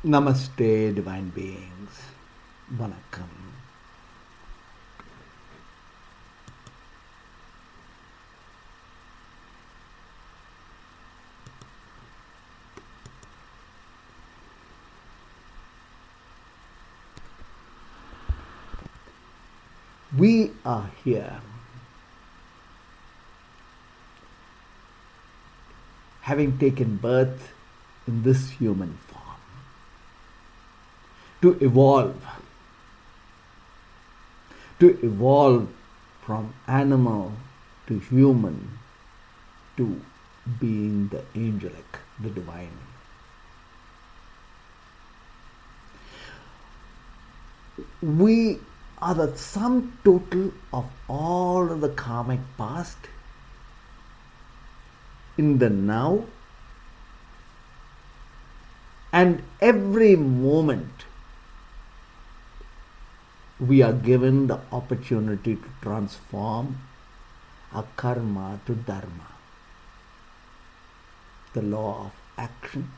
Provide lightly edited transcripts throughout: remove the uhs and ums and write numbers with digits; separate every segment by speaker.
Speaker 1: Namaste, divine beings. Vanakkam. We are here having taken birth in this human form to evolve from animal to human to being the angelic, the divine. We are the sum total of all of the karmic past in the now, and every moment we are given the opportunity to transform our karma to dharma, the law of action,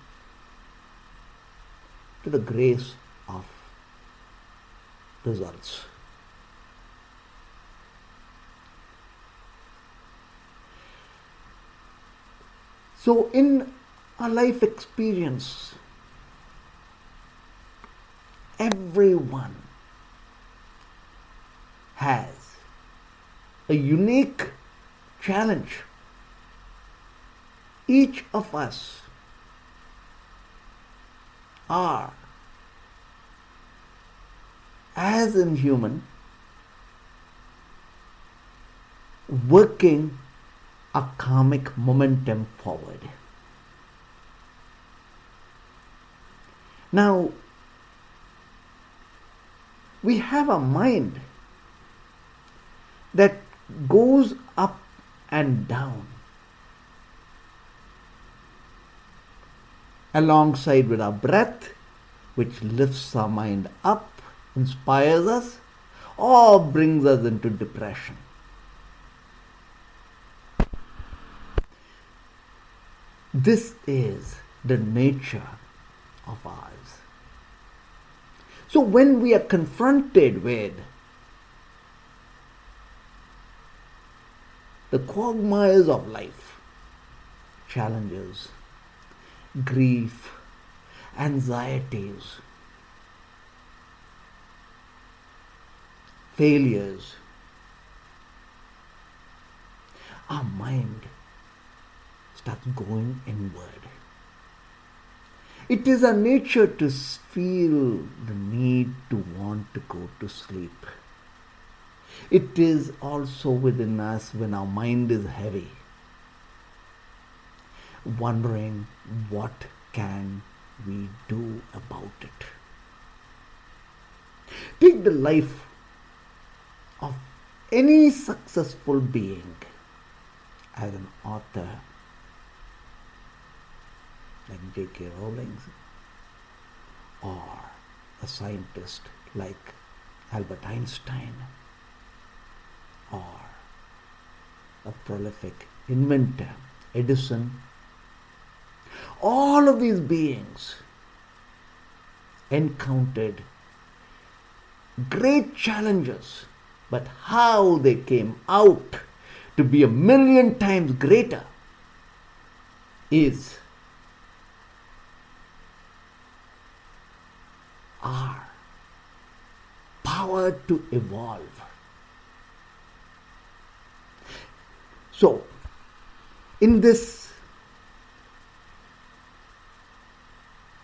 Speaker 1: to the grace of results. So in our life experience, everyone has a unique challenge. Each of us are, as inhuman, working a karmic momentum forward. Now, we have a mind that goes up and down alongside with our breath, which lifts our mind up, inspires us, or brings us into depression. This is the nature of ours. So when we are confronted with the quagmires of life, challenges, grief, anxieties, failures, our mind starts going inward. It is our nature to feel the need to want to go to sleep. It is also within us when our mind is heavy, wondering what can we do about it. Take the life of any successful being as an author like J.K. Rowling, or a scientist like Albert Einstein, or a prolific inventor, Edison. All of these beings encountered great challenges, but how they came out to be 1,000,000 times greater is our power to evolve. So, in this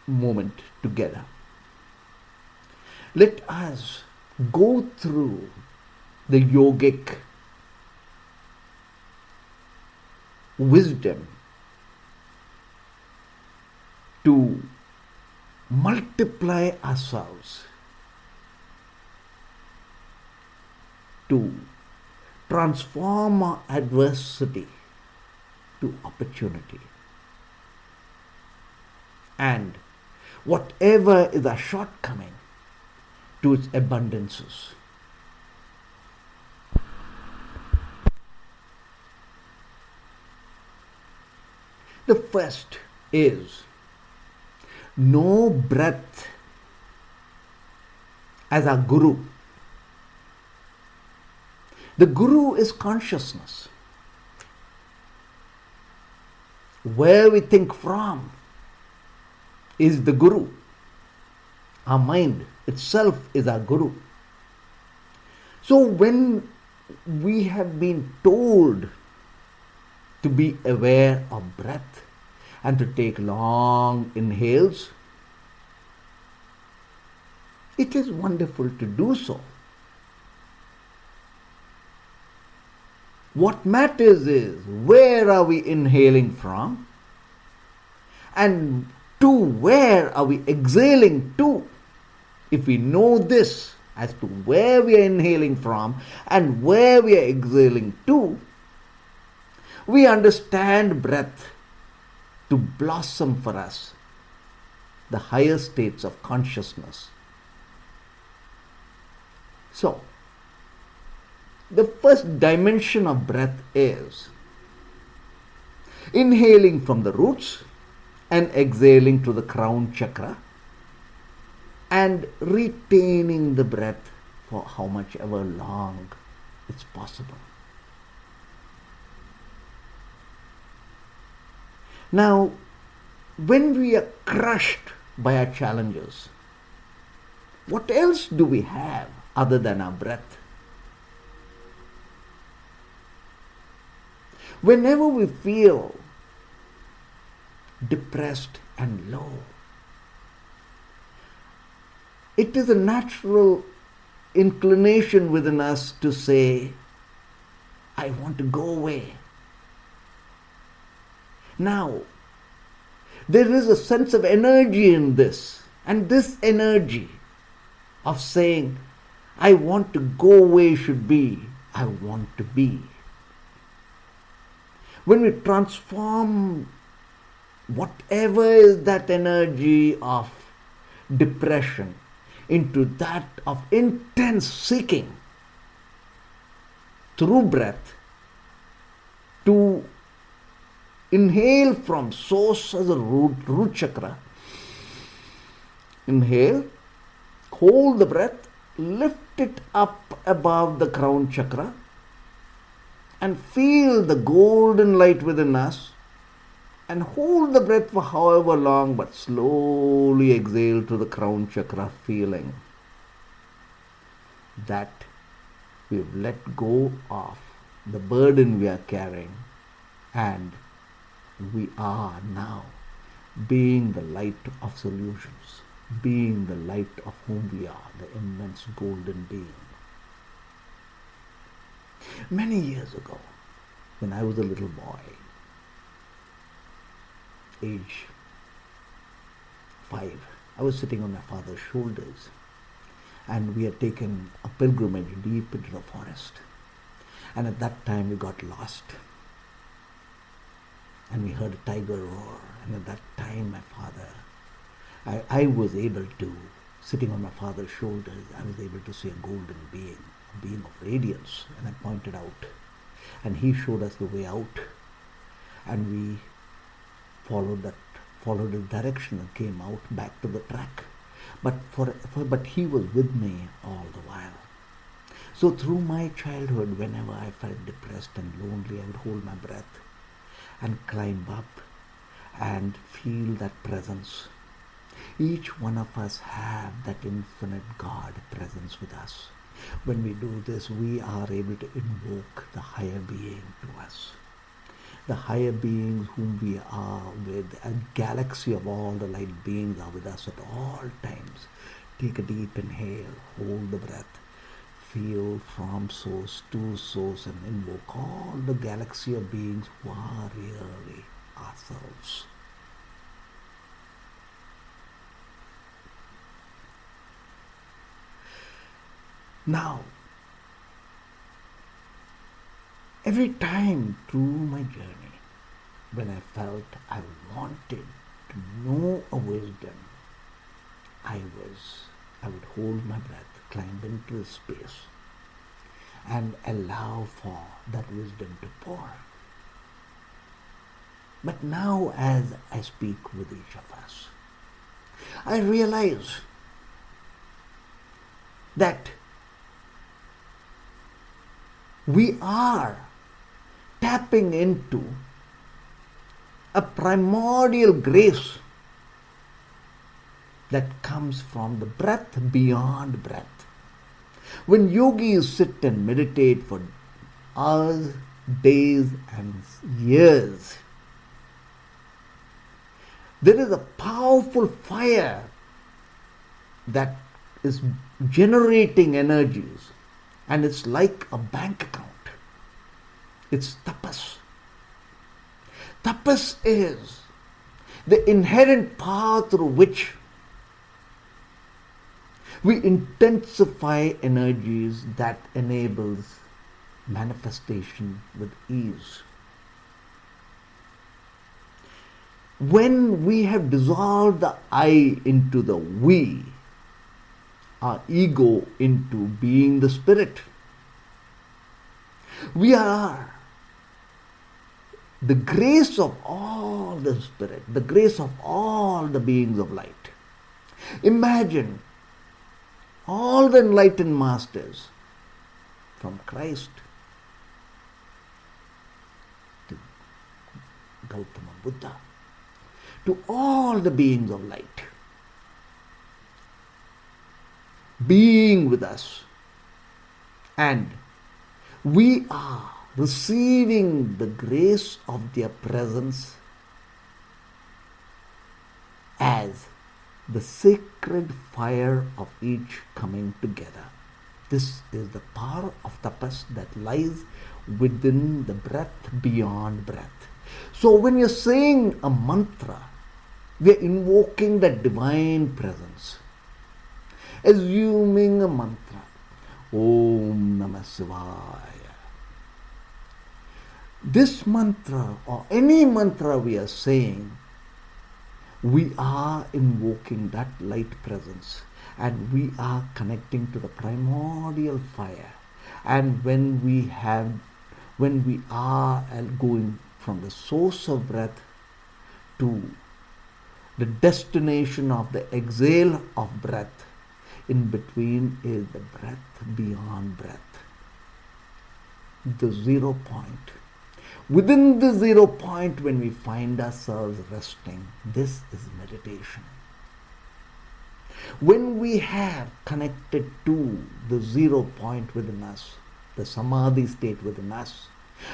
Speaker 1: moment together, let us go through the yogic wisdom to multiply ourselves, to transform our adversity to opportunity, and whatever is a shortcoming to its abundances. The first is know breath as our guru. The guru is consciousness. Where we think from is the guru. Our mind itself is our guru. So when we have been told to be aware of breath and to take long inhales, it is wonderful to do so. What matters is where are we inhaling from and to where are we exhaling to. If we know this as to where we are inhaling from and where we are exhaling to, we understand breath to blossom for us the higher states of consciousness. So, the first dimension of breath is inhaling from the roots and exhaling to the crown chakra and retaining the breath for how much ever long it's possible. Now, when we are crushed by our challenges, what else do we have other than our breath? Whenever we feel depressed and low, it is a natural inclination within us to say, I want to go away. Now, there is a sense of energy in this, and this energy of saying, I want to go away should be, I want to be. When we transform whatever is that energy of depression into that of intense seeking through breath to inhale from source as a root chakra, inhale, hold the breath, lift it up above the crown chakra and feel the golden light within us and hold the breath for however long, but slowly exhale to the crown chakra, feeling that we've let go of the burden we are carrying and we are now being the light of solutions, being the light of whom we are, the immense golden being. Many years ago, when I was a little boy, age 5, I was sitting on my father's shoulders and we had taken a pilgrimage deep into the forest. And at that time we got lost and we heard a tiger roar. And at that time my father, I was able to, sitting on my father's shoulders, I was able to see a golden being, a being of radiance, and I pointed out. And he showed us the way out. And we followed the direction and came out back to the track. But he was with me all the while. So through my childhood, whenever I felt depressed and lonely, I would hold my breath and climb up and feel that presence. Each one of us have that infinite God presence with us. When we do this, we are able to invoke the higher being to us. The higher beings whom we are with, a galaxy of all the light beings are with us at all times. Take a deep inhale, hold the breath, feel from source to source and invoke all the galaxy of beings who are really ourselves. Now, every time through my journey, when I felt I wanted to know a wisdom, I would hold my breath, climb into space, and allow for that wisdom to pour. But now, as I speak with each of us, I realize that we are tapping into a primordial grace that comes from the breath beyond breath. When yogis sit and meditate for hours, days, and years, there is a powerful fire that is generating energies, and it's like a bank account. It's tapas. Tapas is the inherent path through which we intensify energies that enables manifestation with ease. When we have dissolved the I into the we, our ego into being the spirit, we are the grace of all the spirit, the grace of all the beings of light. Imagine all the enlightened masters, from Christ to Gautama Buddha, to all the beings of light, being with us, and we are receiving the grace of their presence as the sacred fire of each coming together. This is the power of tapas that lies within the breath beyond breath. So when we are saying a mantra, we are invoking that divine presence. Assuming a mantra, Om Namah Shivaya. This mantra or any mantra we are saying, we are invoking that light presence, and we are connecting to the primordial fire. And when we are going from the source of breath to the destination of the exhale of breath, in between is the breath beyond breath, the 0 point. Within the 0 point, when we find ourselves resting, this is meditation. When we have connected to the 0 point within us, the samadhi state within us,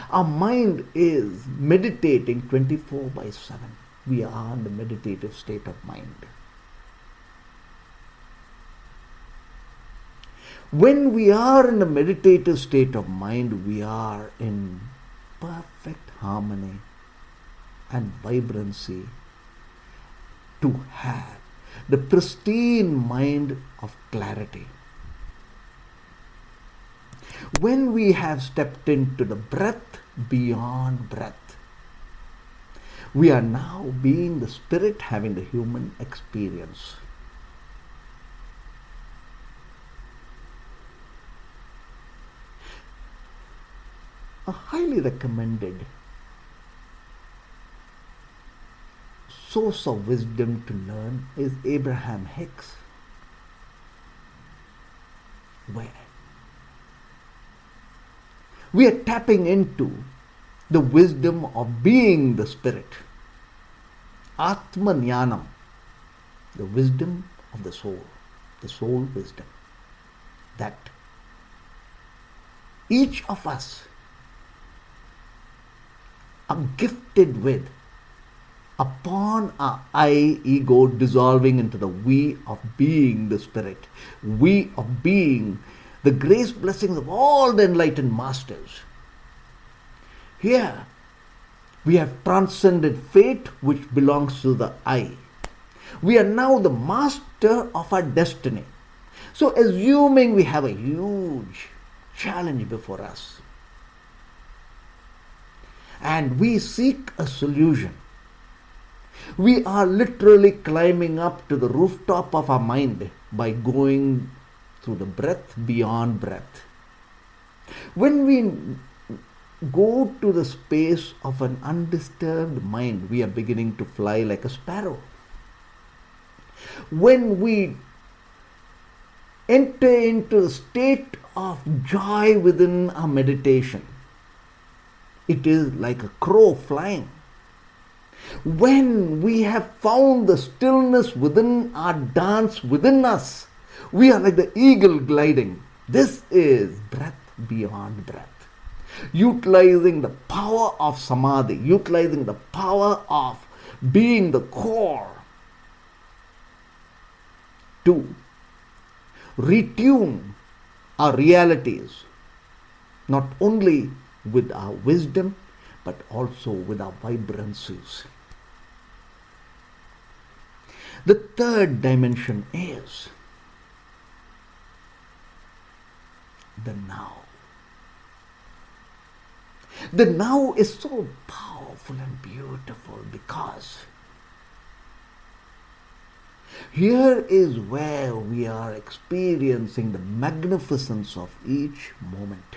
Speaker 1: our mind is meditating 24/7. We are in the meditative state of mind. When we are in the meditative state of mind, we are in perfect harmony and vibrancy to have the pristine mind of clarity. When we have stepped into the breath beyond breath, we are now being the spirit having the human experience. A highly recommended source of wisdom to learn is Abraham Hicks, where we are tapping into the wisdom of being the spirit, Atma Jnanam, the wisdom of the soul wisdom, that each of us are gifted with upon our I ego dissolving into the we of being the spirit, we of being the grace blessings of all the enlightened masters. Here we have transcended fate, which belongs to the I. We are now the master of our destiny. So assuming we have a huge challenge before us, and we seek a solution, we are literally climbing up to the rooftop of our mind by going through the breath beyond breath. When we go to the space of an undisturbed mind, we are beginning to fly like a sparrow. When we enter into the state of joy within our meditation, it is like a crow flying. When we have found the stillness within our dance within us, we are like the eagle gliding. This is breath beyond breath. Utilizing the power of samadhi, utilizing the power of being the core to retune our realities, not only with our wisdom, but also with our vibrancies. The third dimension is the now. The now is so powerful and beautiful because here is where we are experiencing the magnificence of each moment.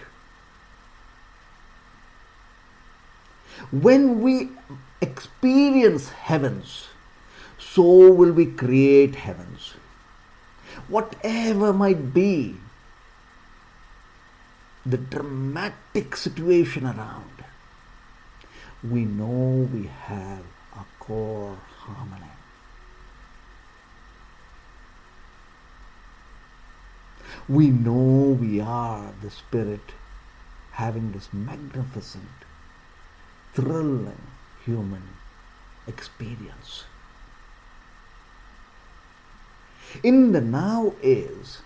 Speaker 1: When we experience heavens, so will we create heavens. Whatever might be the dramatic situation around, we know we have a core harmony. We know we are the spirit having this magnificent, thrilling human experience. In the now is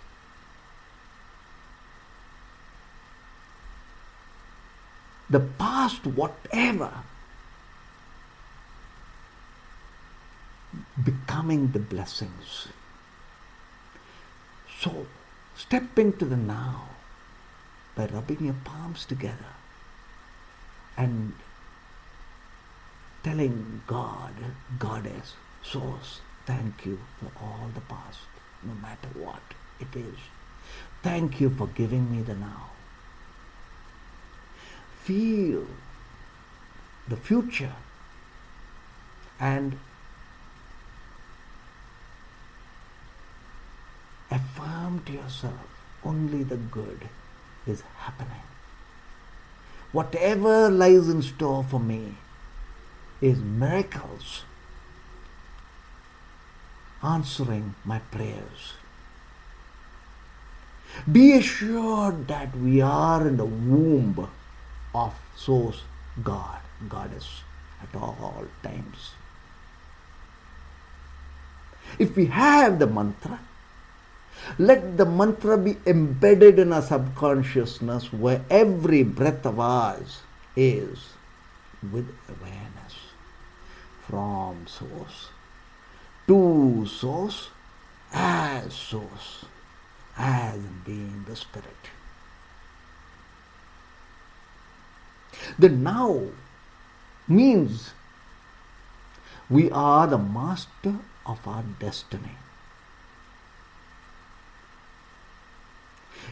Speaker 1: the past, whatever, becoming the blessings. So, step into the now by rubbing your palms together and telling God, Goddess, Source, thank you for all the past, no matter what it is. Thank you for giving me the now. Feel the future and affirm to yourself only the good is happening. Whatever lies in store for me is miracles answering my prayers. Be assured that we are in the womb of Source, God, Goddess at all times. If we have the mantra, let the mantra be embedded in our subconsciousness, where every breath of ours is with awareness from Source to Source, as being the Spirit. The now means we are the master of our destiny.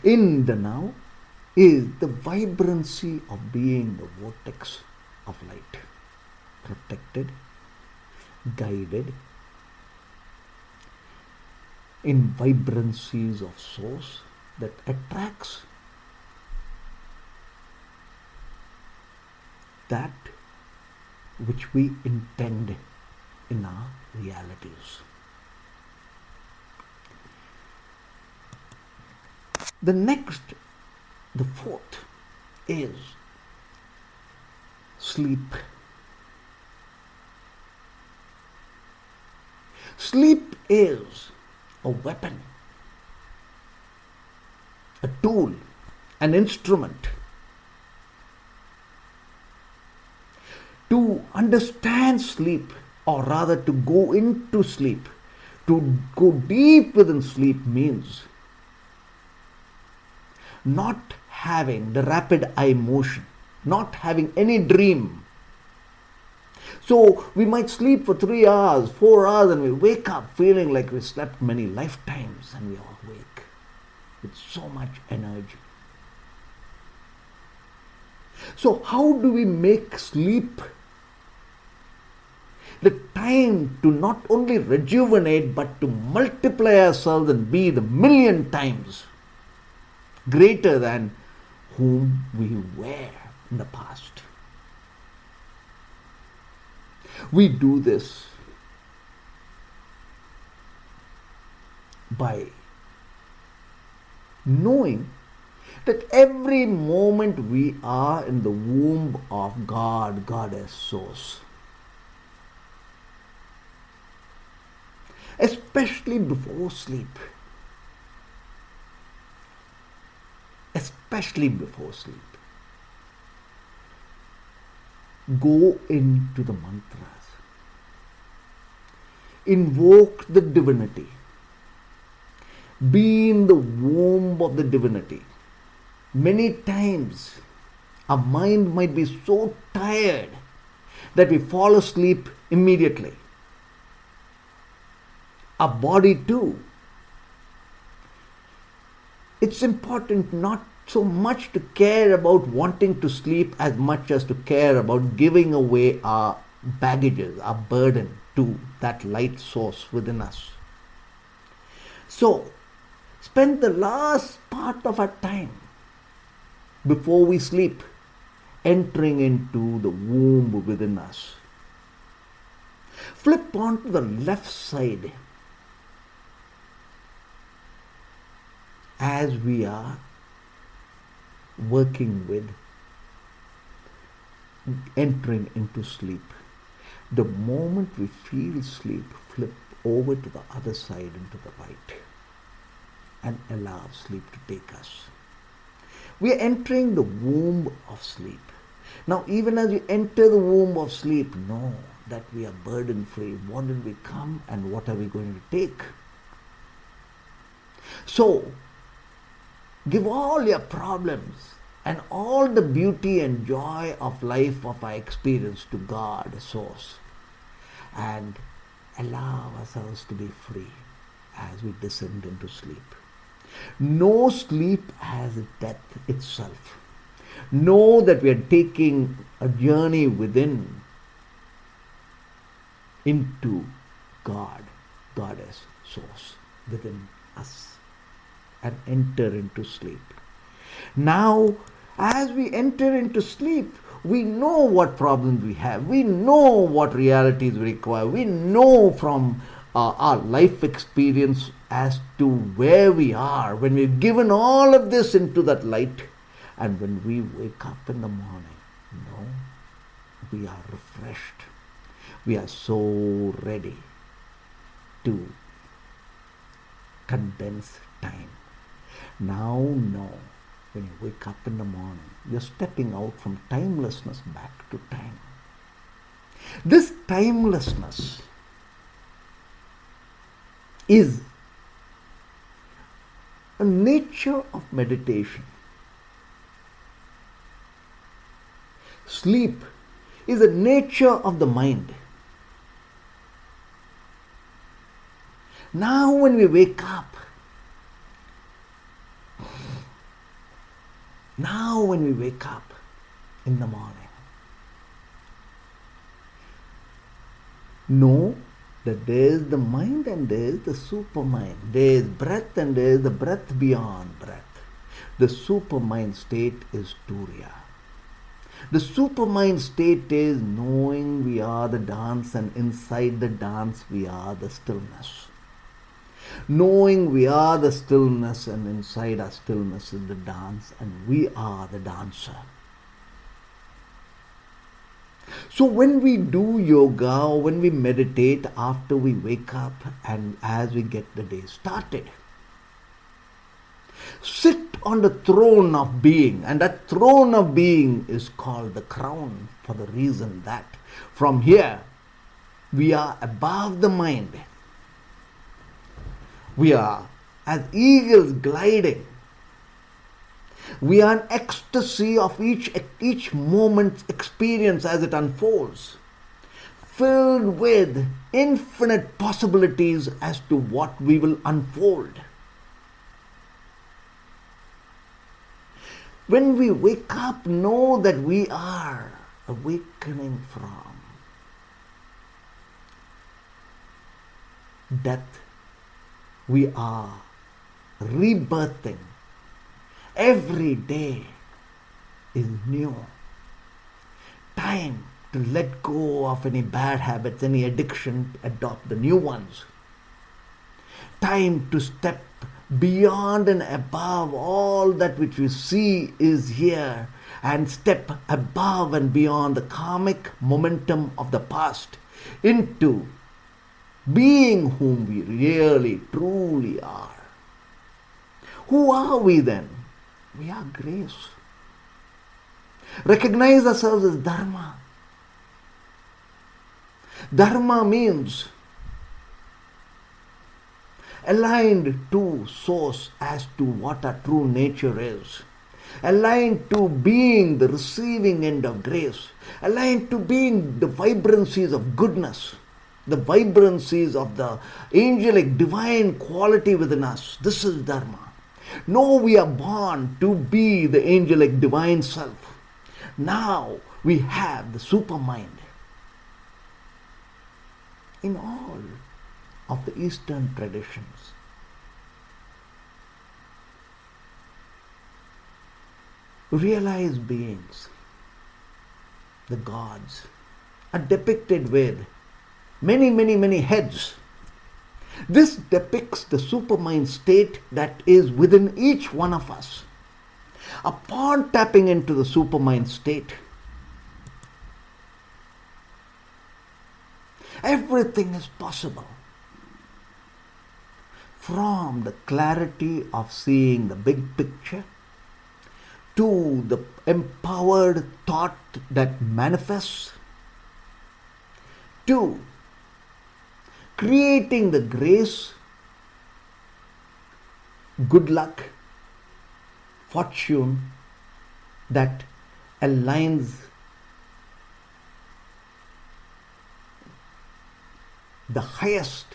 Speaker 1: In the now is the vibrancy of being the vortex of light, protected, guided in vibrancies of Source that attracts that which we intend in our realities. The fourth is sleep. Sleep is a weapon, a tool, an instrument to understand sleep, or rather to go into sleep. To go deep within sleep means not having the rapid eye motion, not having any dream. So we might sleep for 3 hours, 4 hours, and we wake up feeling like we slept many lifetimes, and we are awake with so much energy. So how do we make sleep The time to not only rejuvenate but to multiply ourselves and be the million times greater than whom we were in the past. We do this by knowing that every moment we are in the womb of God, Goddess, Source. Especially before sleep. Especially before sleep. Go into the mantras. Invoke the divinity. Be in the womb of the divinity. Many times our mind might be so tired that we fall asleep immediately. Our body too. It's important not so much to care about wanting to sleep as much as to care about giving away our baggages, our burden to that light source within us. So, spend the last part of our time before we sleep entering into the womb within us. Flip onto the left side as we are working with entering into sleep. The moment we feel sleep, flip over to the other side into the right and allow sleep to take us. We are entering the womb of sleep. Now, even as we enter the womb of sleep, know that we are burden free. What did we come and what are we going to take? So, give all your problems and all the beauty and joy of life, of our experience to God, Source, and allow ourselves to be free as we descend into sleep. Know sleep as death itself. Know that we are taking a journey within into God, Goddess, Source within us, and enter into sleep. Now, as we enter into sleep, we know what problems we have. We know what realities we require. We know from our life experience as to where we are when we've given all of this into that light. And when we wake up in the morning, we are refreshed. We are so ready to condense time. Now know, when you wake up in the morning, you're stepping out from timelessness back to time. This timelessness is a nature of meditation. Sleep is a nature of the mind. Now when we wake up, in the morning, know that there is the mind and there is the supermind. There is breath and there is the breath beyond breath. The supermind state is Turiya. The supermind state is knowing we are the dance, and inside the dance we are the stillness. Knowing we are the stillness, and inside our stillness is the dance, and we are the dancer. So when we do yoga, or when we meditate after we wake up and as we get the day started, sit on the throne of being, and that throne of being is called the crown, for the reason that from here we are above the mind. We are as eagles gliding. We are in ecstasy of each moment's experience as it unfolds, filled with infinite possibilities as to what we will unfold. When we wake up, know that we are awakening from death, we are rebirthing. Every day is new. Time to let go of any bad habits, any addiction, adopt the new ones. Time to step beyond and above all that which we see is here, and step above and beyond the karmic momentum of the past into being whom we really truly are. Who are we then? We are grace. Recognize ourselves as Dharma. Dharma means aligned to source as to what our true nature is. Aligned to being the receiving end of grace. Aligned to being the vibrancies of goodness. The vibrancies of the angelic divine quality within us. This is Dharma. No, we are born to be the angelic divine self. Now we have the supermind. In all of the Eastern traditions, realized beings, the gods, are depicted with many heads. This depicts the supermind state that is within each one of us. Upon tapping into the supermind state, everything is possible. From the clarity of seeing the big picture, to the empowered thought that manifests, to creating the grace, good luck, fortune that aligns the highest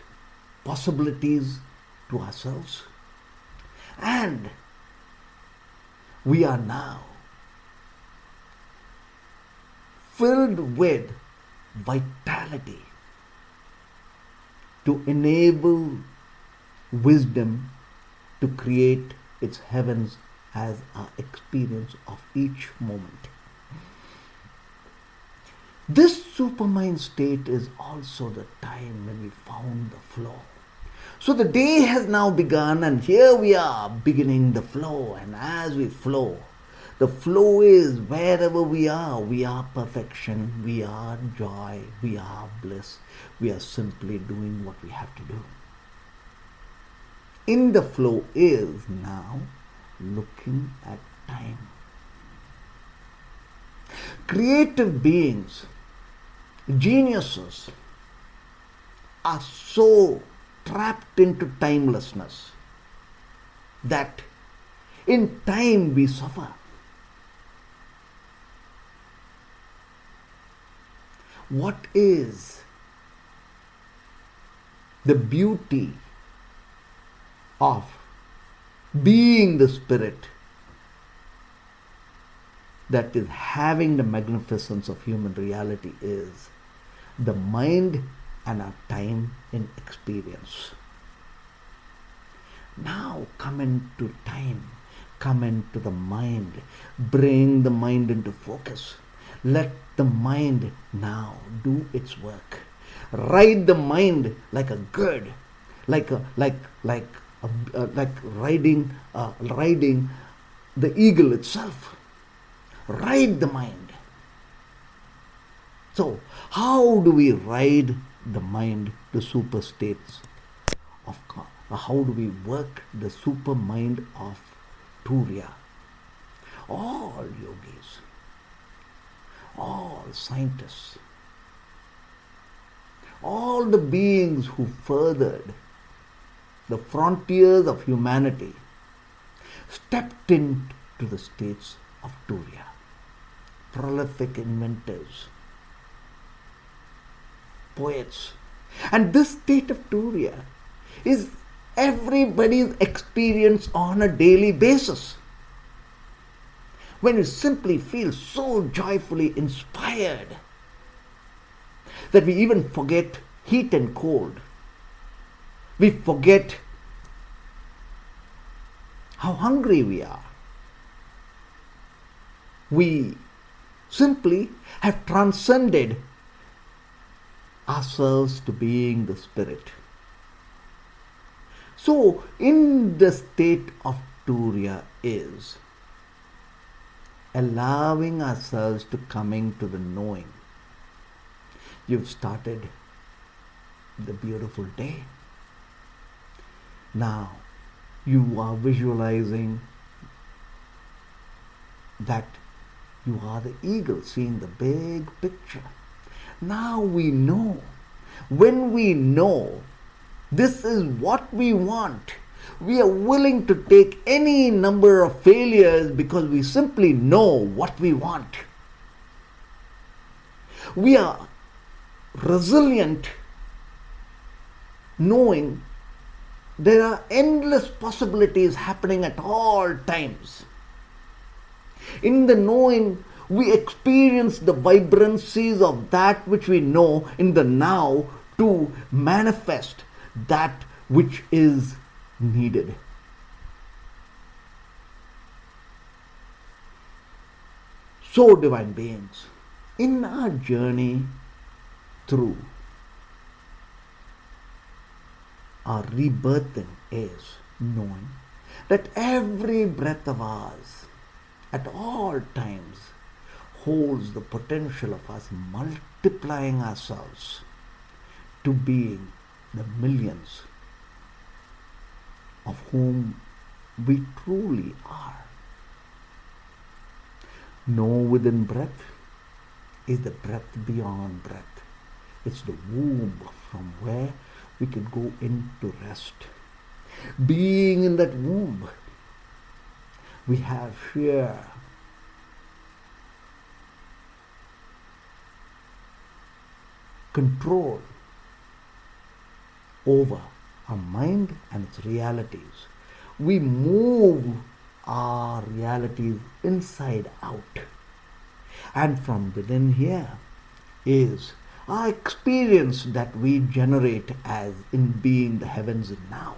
Speaker 1: possibilities to ourselves. And we are now filled with vitality to enable wisdom to create its heavens as our experience of each moment. This supermind state is also the time when we found the flow. So the day has now begun, and here we are beginning the flow. And as we flow, the flow is wherever we are perfection, we are joy, we are bliss, we are simply doing what we have to do. In the flow is now looking at time. Creative beings, geniuses, are so trapped into timelessness that in time we suffer. What is the beauty of being the spirit that is having the magnificence of human reality is the mind and our time in experience. Now come into time, come into the mind, bring the mind into focus. Let the mind now do its work. Ride the mind like a good, like riding the eagle itself. Ride the mind. So, how do we ride the mind to super states of how do we work the super mind of Turiya? All yogis, all scientists, all the beings who furthered the frontiers of humanity stepped into the states of Turiya. Prolific inventors, poets. And this state of Turiya is everybody's experience on a daily basis. When you simply feel so joyfully inspired that we even forget heat and cold. We forget how hungry we are. We simply have transcended ourselves to being the spirit. So, in the state of Turiya is allowing ourselves to coming to the knowing. You've started the beautiful day. Now, you are visualizing that you are the eagle seeing the big picture. Now we know. When we know this is what we want, we are willing to take any number of failures because we simply know what we want. We are resilient, knowing there are endless possibilities happening at all times. In the knowing, we experience the vibrancies of that which we know in the now to manifest that which is needed. So, divine beings, in our journey through our rebirthing is knowing that every breath of ours at all times holds the potential of us multiplying ourselves to being the millions of whom we truly are. Know within breath is the breath beyond breath. It's the womb from where we can go into rest. Being in that womb, we have sheer control over our mind and its realities. We move our realities inside out. And from within here is our experience that we generate as in being the heavens and now.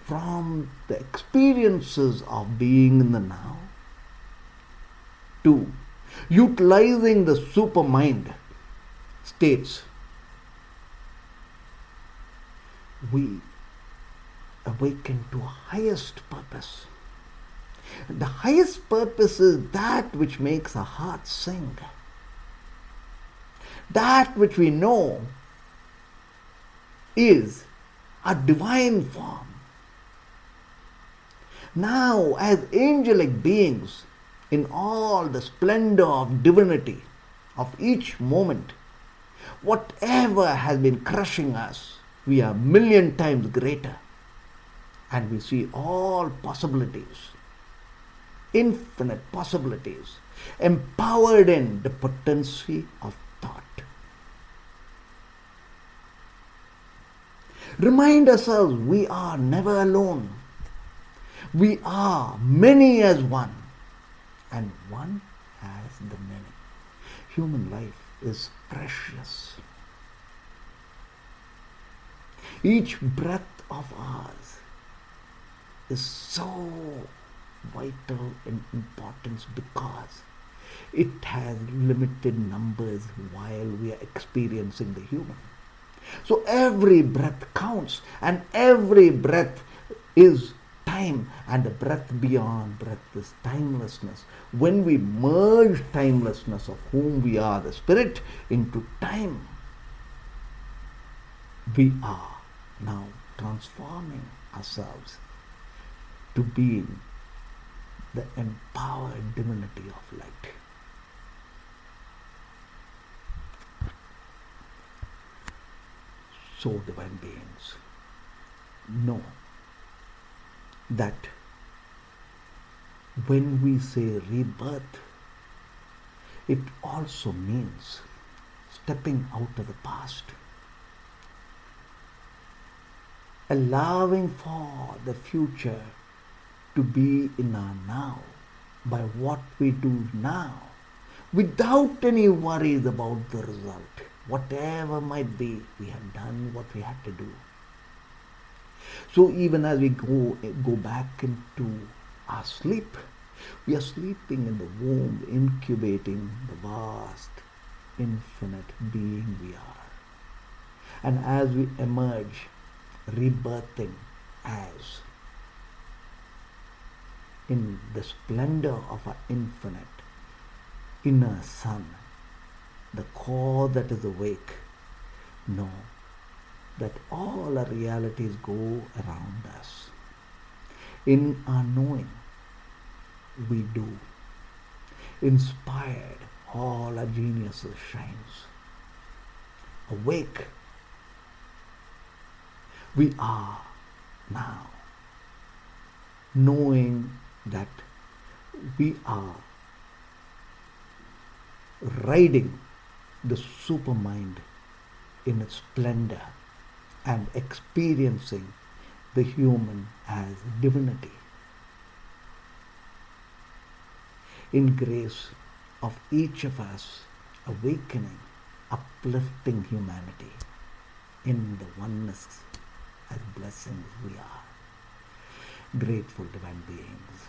Speaker 1: From the experiences of being in the now to utilizing the supermind states, we awaken to a highest purpose. The highest purpose is that which makes our heart sing. That which we know is a divine form. Now, as angelic beings, in all the splendor of divinity of each moment, whatever has been crushing us, we are a million times greater. And we see all possibilities, infinite possibilities, empowered in the potency of thought. Remind ourselves we are never alone. We are many as one, and one as the many. Human life is precious. Each breath of ours is so vital in importance because it has limited numbers while we are experiencing the human. So every breath counts, and every breath is time, and the breath beyond breath is timelessness. When we merge timelessness of whom we are, the spirit, into time, we are now transforming ourselves to being the empowered divinity of light. So, divine beings, know that when we say rebirth, it also means stepping out of the past, allowing for the future to be in our now by what we do now, without any worries about the result. Whatever might be, we have done what we had to do. So even as we go back into our sleep, we are sleeping in the womb, incubating the vast, infinite being we are. And as we emerge, rebirthing as in the splendor of our infinite inner sun, the core that is awake, know that all our realities go around us. In our knowing, we do. Inspired, all our geniuses shines. Awake, we are now, knowing that we are riding the supermind in its splendor and experiencing the human as divinity. In grace of each of us awakening, uplifting humanity in the oneness as blessings we are. Grateful divine beings.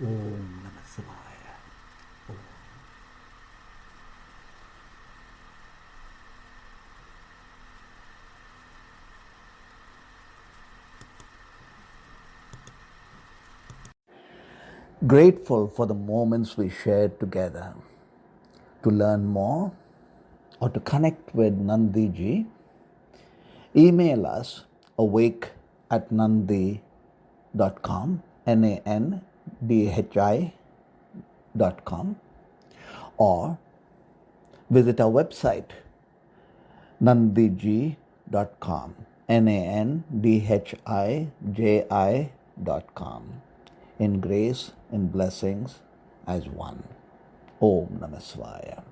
Speaker 1: Om Namah Shivaya. Om. Grateful for the moments we shared together. To learn more or to connect with Nandhiji, email us awake@nandhi.com, NANDHI.com, or visit our website nandhiji.com, NANDHIJI.com. In grace and blessings as one. Om Namah Shivaya.